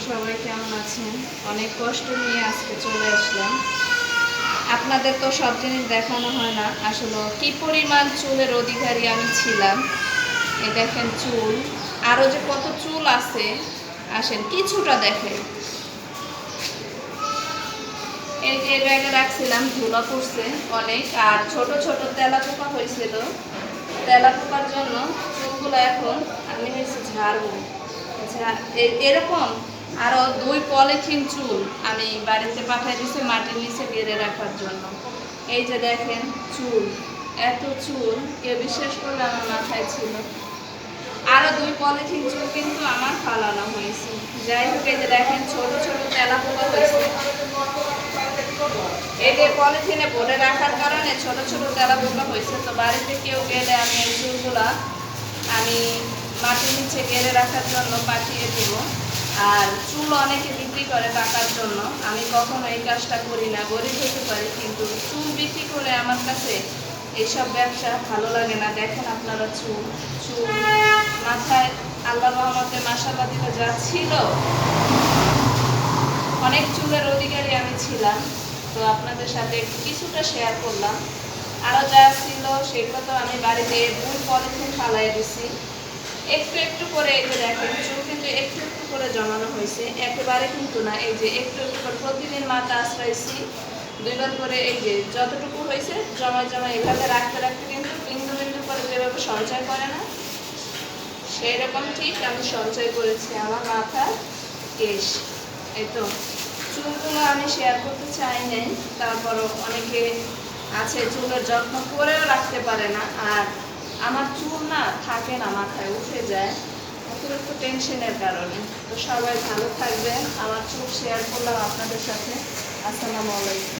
সবাই কেমন আছেন? অনেক কষ্ট নিয়ে আজকে চলে আসলাম। আপনাদের তো সব জিনিস দেখানো হয় না। আসলে কি পরিমাণ চুলের অধিকারী আমি ছিলাম। এই দেখেন চুল, আরও যে কত চুল আছে আসেন কিছুটা দেখেন। এই যে ব্যাগে রাখছিলাম, ধুলা পড়ছে অনেক, আর ছোট ছোট তেলা পোকা হয়েছিল। তেলা পোকার জন্য চুলগুলো এখন আমি হয়েছে ঝাড়বো। এরকম আরও 2 পলিথিন চুল আমি বাড়িতে পাঠিয়ে দিয়েছি মাটির নিচে গেড়ে রাখার জন্য। এই যে দেখেন চুল, এত চুল কেউ বিশ্বাস করলে আমার মাথায় ছিল। আরও 2 পলিথিন চুল কিন্তু আমার ফালানো হয়েছে। যাই হোক, এই যে দেখেন ছোট ছোট তেলা পোকা হয়েছে। এই যে পলিথিনে ভরে রাখার কারণে ছোট ছোট তেলা পোকা হয়েছে। তো বাড়িতে কেউ গেলে আমি এই চুলগুলা আমি মাটির নিচে গেড়ে রাখার জন্য পাঠিয়ে দিব। আর চুল অনেকে বিক্রি করে টাকার জন্য, আমি কখনো এই কাজটা করি না। গরিব হতে পারি, কিন্তু চুল বিক্রি করে আমার কাছে এইসব ব্যবসা ভালো লাগে না। দেখেন আপনারা চুল চুল মাথায় আল্লাহ রহমতে মাশাআল্লাহ দিলে যা ছিল, অনেক চুলের অধিকারী আমি ছিলাম। তো আপনাদের সাথে একটু কিছুটা শেয়ার করলাম। আরও যা ছিল সেগুলো তো আমি বাড়িতে 2 পলিথিন ফালাই দিছি। একটু একটু করে এই যে দেখেন চুল কিন্তু একটু একটু করে জমানো হয়েছে, একেবারে কিন্তু না। এই যে একটু একটু করে প্রতিদিন মাথা আশ্রাইছি 2বার করে। এই যে যতটুকু হয়েছে জমা জমা এভাবে রাখতে রাখতে কিন্তু বিন্দু বিন্দু করে যেভাবে সঞ্চয় করে না, সেই রকম ঠিক আমি সঞ্চয় করেছি আমার মাথার কেশ। এই তো চুলগুলো আমি শেয়ার করতে চাই নাই, তারপরও অনেকে আছে চুলের যত্ন করেও রাখতে পারে না। আর আমার চুল না থাকে না, মাথায় উঠে যায় অতিরিক্ত টেনশনের কারণে। তো সবাই ভালো থাকবেন। আমার চুল শেয়ার করলাম আপনাদের সাথে। আসসালামু আলাইকুম।